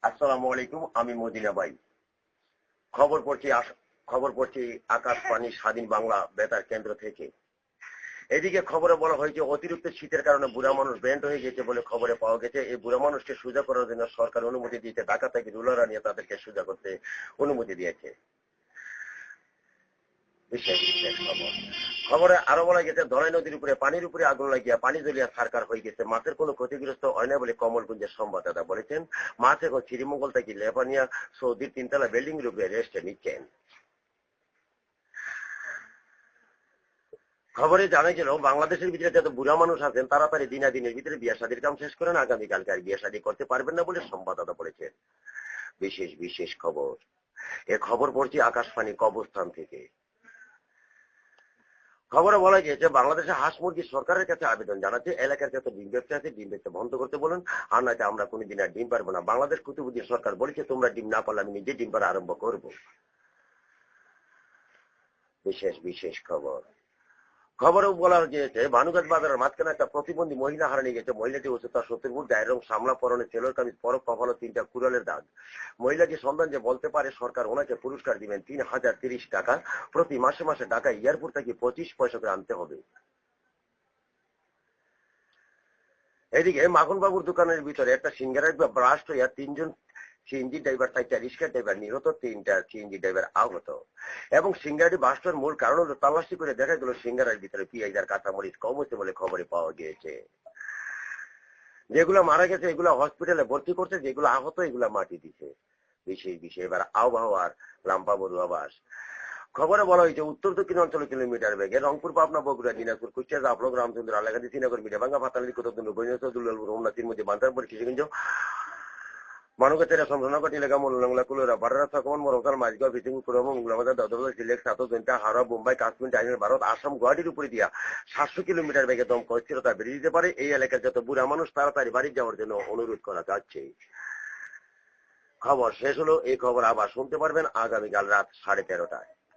আসসালামু আলাইকুম, আমি মদিনা ভাই। খবর পড়ছি আকাশবাণী স্বাধীন বাংলা বেতার কেন্দ্র থেকে। এদিকে খবরে বলা হয়েছে অতিরিক্ত শীতের কারণে বুড়া মানুষ ব্যান্ড হয়ে গেছে বলে খবরে পাওয়া গেছে। এই বুড়া মানুষকে সোজা করার জন্য সরকার অনুমতি দিয়েছে। ঢাকা থেকে রুলাররা নিয়ে তাদেরকে সোজা করতে অনুমতি দিয়েছে। বিশেষ বিশেষ খবর। খবরে আরো বলা গেছে ধলাই নদীর উপরে পানির উপরে আগুন লাগিয়া পানি জ্বলিয়া ছারকার হয়ে গেছে। মাছের কোনো ক্ষতিগ্রস্ত হয় না বলে কমলগঞ্জের সংবাদদাতা বলেছেন। মাছ এখন শ্রীমঙ্গল থেকে লেপানিয়া সৌদির তিনতলা বিল্ডিং এর উপরে রেস্টে নিচ্ছেন। খবরে জানা গেল বাংলাদেশের ভিতরে যত বুড়া মানুষ আছেন তাড়াতাড়ি দিনের ভিতরে বিয়া শাদীর কাম শেষ করেন, আগামীকালকে আর বিয়া শাদী করতে পারবেন না বলে সংবাদদাতা বলেছেন। বিশেষ বিশেষ খবর। এ খবর পড়ছি আকাশবাণী কবরস্থান থেকে। খবরে বলা গিয়েছে বাংলাদেশে হাঁস মুরগি সরকারের কাছে আবেদন জানাচ্ছে। এলাকার যত ডিম ব্যবসা আছে ডিম ব্যবসা বন্ধ করতে বলুন, আর নয়তো আমরা কোনোদিন আর ডিম পারবো না। বাংলাদেশ কুতুবুদ্দিন সরকার বলেছে তোমরা ডিম না পারলে আমি নিজে ডিম পাড়া আরম্ভ করব। বিশেষ বিশেষ খবর। খবরেও বলা হয়েছে ভানুঘাট বাজারের মাঝখানে একটা প্রতিবন্ধী মহিলা হারানি গেছে। মহিলাটি উচ্চতা 70 ফুট, গায়ের রং সামলা, পরনে ছেলের কামিজ, পরক কপালে 3টা কুড়ালের দাগ। মহিলাটি সন্ধান যে বলতে পারে সরকার ওনাকে পুরস্কার দিবেন 3030 টাকা। প্রতি মাসে মাসে ঢাকা এয়ারপোর্ট থেকে 25 পয়সা করে আনতে হবে। এদিকে মাখন বাবুর দোকানের ভিতরে একটা সিঙ্গারের ব্রাস্ট হইয়া 3জন সিএনজি ড্রাইভার, 4টা রিক্সা ড্রাইভার নিহত, 3টা সিএনজি ড্রাইভার আহত। এবং সিঙ্গারটি বাস্টের মূল কারণ হলো তালাশি করে দেখা গেল সিঙ্গারের ভিতরে পেঁয়াজ আর কাঁচামরিচ কম হচ্ছে বলে খবরে পাওয়া গিয়েছে। যেগুলো মারা গেছে এগুলো হসপিটালে ভর্তি করছে, যেগুলো আহত এগুলা মাটি দিছে। বিশেষ বিষয় এবার আবহাওয়ার লাম্পা পূর্বাভাস। খবরে বলা হয়েছে উত্তর দক্ষিণ অঞ্চলে কিলোমিটার বেগে রংপুর, পাবনা, বগুড়া, দিনাজপুর, কুষ্টিয়া, জাফলং, রামচন্দ্র, আলাগাদি, শ্রীনগর, মিঠাভাঙ্গা, পাতালি, কোতদুল্লু, বৈনসর, দুর্লভপুর, হোমনাথির মধ্যে বান্তারপুর, কিশোরগঞ্জ, মানবগাছের সম্ভাবনাঘটি এলাকা মনুলংলা, কুলোরা, বারারা, সকমন, মরমসাল, মাঝগাঁও, বিসিং, পুরম, মুগলাবাজার, দদরবাজার, সিলেট, সাতো, জৈন্তা, হাওড়া, মুম্বাই, কাশ্মীর, চাইনার ভারত, আসাম, গুয়াহাটির উপরে দিয়া 700 কিলোমিটার বেগে দমকা স্থিরতা বেড়ে দিতে পারে। এই এলাকার যত বুড়া মানুষ তাড়াতাড়ি বাড়ি যাওয়ার জন্য অনুরোধ করা যাচ্ছে। খবর শেষ হলো। এই খবর আবার শুনতে পারবেন আগামীকাল রাত 13:30টায়।